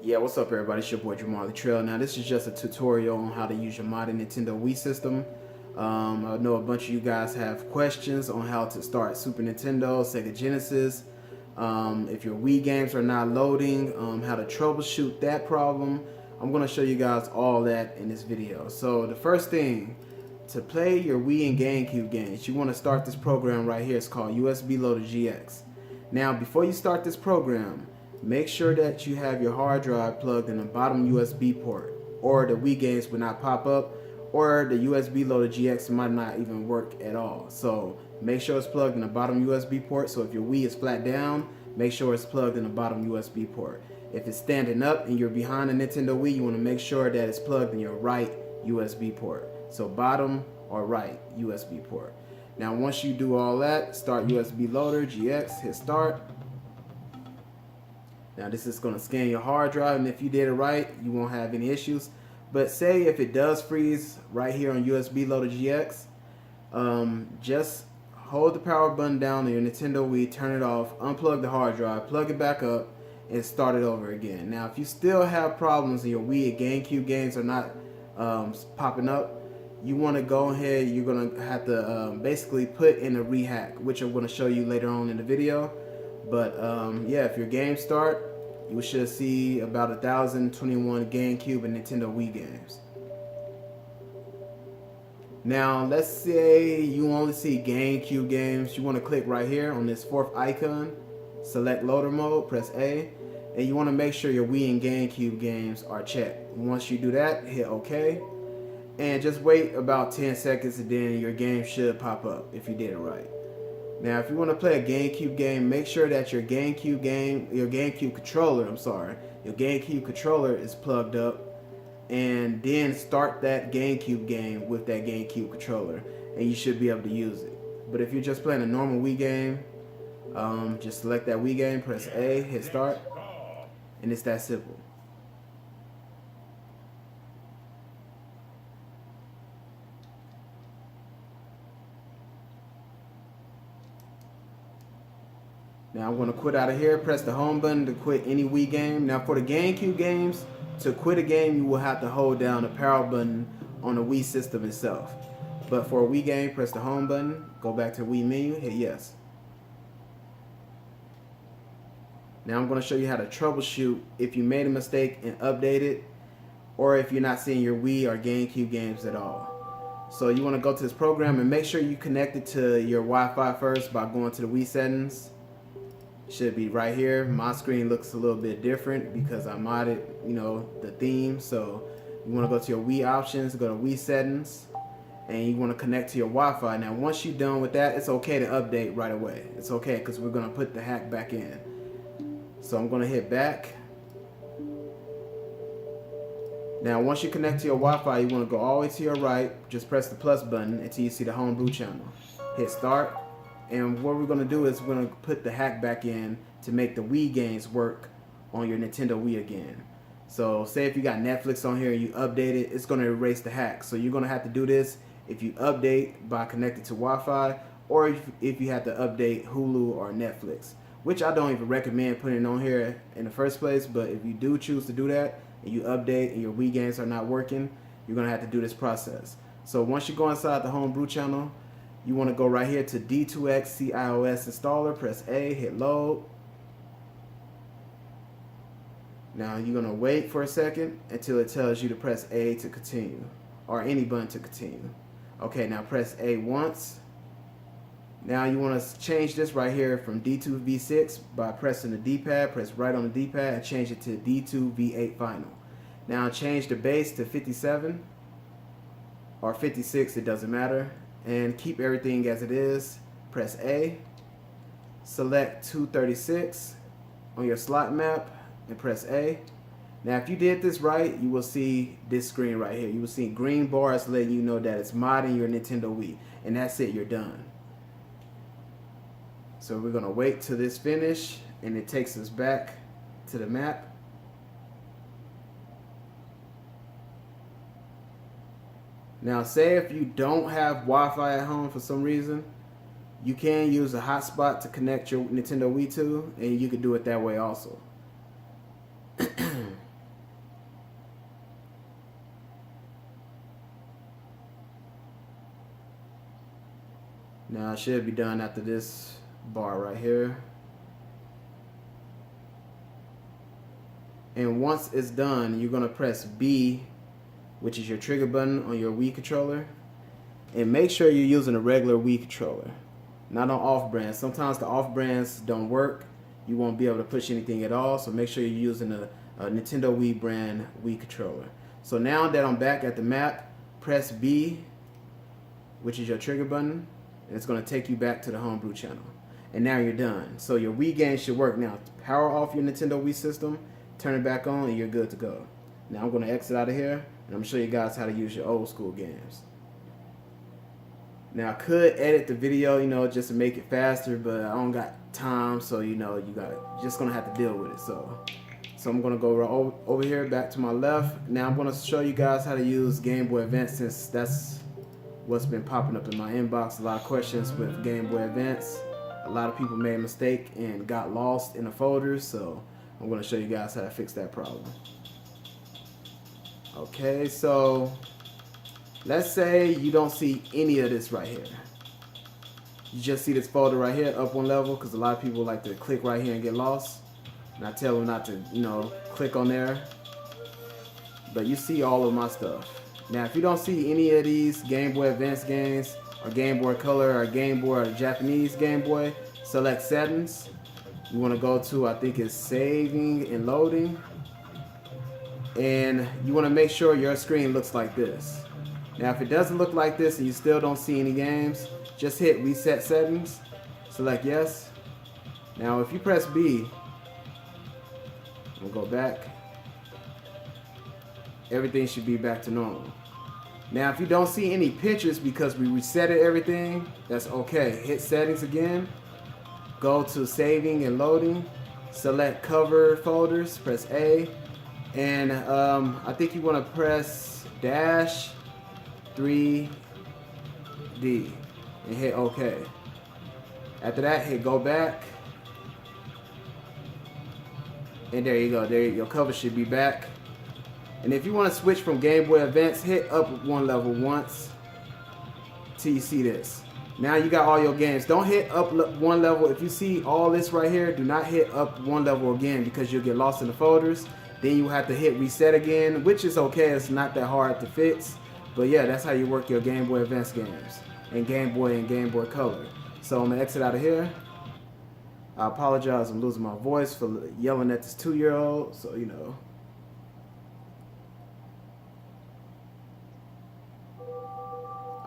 Yeah, what's up everybody? It's your boy Jamar Leetrail. Now this is just a tutorial on how to use your modded Nintendo Wii system. I know a bunch of you guys have questions on how to start Super Nintendo, Sega Genesis, if your Wii games are not loading, how to troubleshoot that problem. I'm going to show you guys all that in this video. So the first thing, to play your Wii and GameCube games, you want to start this program right here. It's called USB Loader GX. Now before you start this program, make sure that you have your hard drive plugged in the bottom USB port, or the Wii games will not pop up, or the USB Loader GX might not even work at all. So make sure it's plugged in the bottom USB port. So if your Wii is flat down, make sure it's plugged in the bottom USB port. If it's standing up and you're behind the Nintendo Wii, you want to make sure that it's plugged in your right USB port. So bottom or right USB port. Now once you do all that, start USB Loader GX, hit start. Now this is going to scan your hard drive, and if you did it right, you won't have any issues. But say if it does freeze right here on USB Loader GX, just hold the power button down on your Nintendo Wii, turn it off, unplug the hard drive, plug it back up, and start it over again. Now if you still have problems and your Wii and GameCube games are not popping up, you want to go ahead, you're going to have to basically put in a rehack, which I'm going to show you later on in the video. But yeah, if your games start, you should see about 1,021 GameCube and Nintendo Wii games. Now let's say you only see GameCube games. You want to click right here on this fourth icon, select loader mode, press A, and you want to make sure your Wii and GameCube games are checked. Once you do that, hit OK, and just wait about 10 seconds, and then your game should pop up if you did it right. Now, if you want to play a GameCube game, make sure that your GameCube controller is plugged up, and then start that GameCube game with that GameCube controller, and you should be able to use it. But if you're just playing a normal Wii game, just select that Wii game, press A, hit start, and it's that simple. Now I'm going to quit out of here, press the home button to quit any Wii game. Now for the GameCube games, to quit a game you will have to hold down the power button on the Wii system itself. But for a Wii game, press the home button, go back to Wii menu, hit yes. Now I'm going to show you how to troubleshoot if you made a mistake and updated, or if you're not seeing your Wii or GameCube games at all. So you want to go to this program and make sure you connect it to your Wi-Fi first by going to the Wii settings. Should be right here. My screen looks a little bit different because I modded, the theme. So you want to go to your Wii options, go to Wii settings, and you want to connect to your Wi-Fi. Now once you're done with that, it's okay to update right away. It's okay because we're going to put the hack back in. So I'm going to hit back. Now once you connect to your Wi-Fi, you want to go all the way to your right, just press the plus button until you see the Homebrew Channel. Hit start. And what we're going to do is we're going to put the hack back in to make the Wii games work on your Nintendo Wii again. So say if you got Netflix on here and you update it, it's going to erase the hack. So you're going to have to do this if you update by connecting to Wi-Fi, or if you have to update Hulu or Netflix, which I don't even recommend putting on here in the first place. But if you do choose to do that and you update and your Wii games are not working, you're going to have to do this process. So once you go inside the Homebrew Channel, you want to go right here to D2X CIOS installer, press A, hit load. Now you're going to wait for a second until it tells you to press A to continue, or any button to continue. Okay, now press A once. Now you want to change this right here from D2V6 by pressing the D-pad, press right on the D-pad and change it to D2V8 final. Now change the base to 57 or 56, it doesn't matter. And keep everything as it is. Press A, select 236 on your slot map and press A. Now if you did this right, you will see this screen right here. You will see green bars letting you know that it's modding your Nintendo Wii, and that's it, you're done. So we're gonna wait till this finish, and it takes us back to the map. Now say if you don't have Wi-Fi at home for some reason, you can use a hotspot to connect your Nintendo Wii to, and you can do it that way also. Now it should be done after this bar right here. And once it's done, you're gonna press B, which is your trigger button on your Wii controller. And make sure you're using a regular Wii controller, not on off-brands. Sometimes the off-brands don't work. You won't be able to push anything at all. So make sure you're using a Nintendo Wii brand Wii controller. So now that I'm back at the map, press B, which is your trigger button, and it's going to take you back to the Homebrew Channel. And now you're done. So your Wii game should work now. Power off your Nintendo Wii system, turn it back on, and you're good to go. Now I'm going to exit out of here, and I'm going to show you guys how to use your old school games. Now I could edit the video, you know, just to make it faster, but I don't got time, so you know, just gonna have to deal with it. So I'm gonna go over here back to my left. Now I'm gonna show you guys how to use Game Boy Advance, since that's what's been popping up in my inbox. A lot of questions with Game Boy Advance. A lot of people made a mistake and got lost in the folders, so I'm gonna show you guys how to fix that problem. Okay, so let's say you don't see any of this right here. You just see this folder right here, up one level, because a lot of people like to click right here and get lost. And I tell them not to, you know, click on there. But you see all of my stuff. Now, if you don't see any of these Game Boy Advance games, or Game Boy Color, or Game Boy, or Japanese Game Boy, select Settings. You want to go to, I think it's Saving and Loading. And you want to make sure your screen looks like this. Now if it doesn't look like this and you still don't see any games, just hit Reset Settings, select Yes. Now if you press B, we'll go back, everything should be back to normal. Now if you don't see any pictures because we resetted everything, that's okay. Hit Settings again, go to Saving and Loading, select Cover Folders, press A, and I think you want to press -3D and hit OK. After that, hit Go Back, and there you go. There, your cover should be back. And if you want to switch from Game Boy Advance, hit up one level once till you see this. Now you got all your games. Don't hit up one level. If you see all this right here, do not hit up one level again, because you'll get lost in the folders. Then you have to hit Reset again, which is okay. It's not that hard to fix. But yeah, that's how you work your Game Boy Advance games, and Game Boy Color. So I'm gonna exit out of here. I apologize, I'm losing my voice for yelling at this 2-year-old, so you know.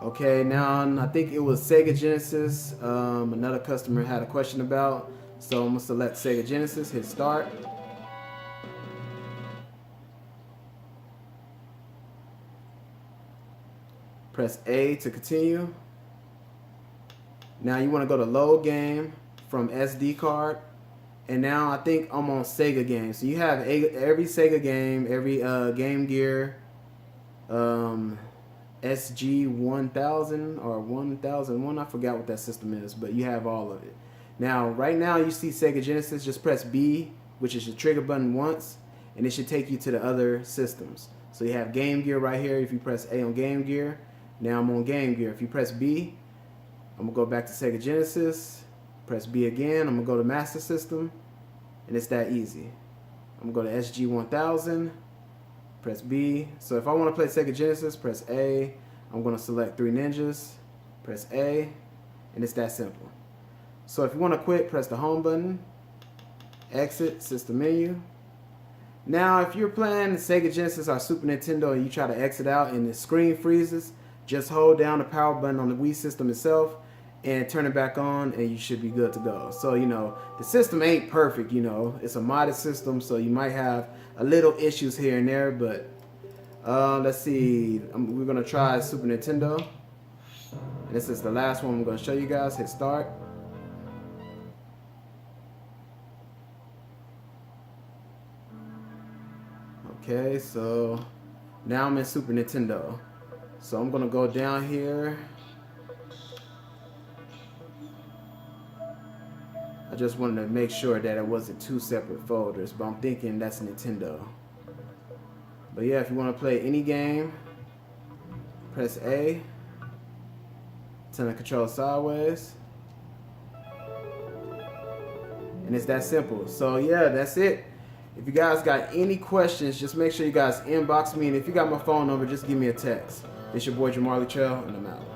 Okay, now I think it was Sega Genesis, another customer had a question about. So I'm gonna select Sega Genesis, hit Start. Press A to continue. Now you want to go to Load Game from SD card. And now I think I'm on Sega games. So you have every Sega game, every Game Gear, SG-1000 or 1001. I forgot what that system is, but you have all of it. Now, right now you see Sega Genesis. Just press B, which is your trigger button once, and it should take you to the other systems. So you have Game Gear right here. If you press A on Game Gear, now I'm on Game Gear. If you press B, I'm gonna go back to Sega Genesis, press B again, I'm gonna go to Master System, and it's that easy. I'm gonna go to SG-1000, press B. So if I wanna play Sega Genesis, press A, I'm gonna select Three Ninjas, press A, and it's that simple. So if you wanna quit, press the home button, exit, system menu. Now if you're playing Sega Genesis or Super Nintendo and you try to exit out and the screen freezes, just hold down the power button on the Wii system itself and turn it back on, and you should be good to go. So, you know, the system ain't perfect, you know. It's a modded system, so you might have a little issues here and there, but let's see. We're going to try Super Nintendo. And this is the last one I'm going to show you guys. Hit Start. Okay, so now I'm in Super Nintendo. So I'm gonna go down here. I just wanted to make sure that it wasn't two separate folders, but I'm thinking that's Nintendo. But yeah, if you want to play any game, press A Turn the controller sideways. And it's that simple. So yeah, that's it. If you guys got any questions, just make sure you guys inbox me. And if you got my phone number, just give me a text. It's your boy Jamar Leetrail, and I'm out.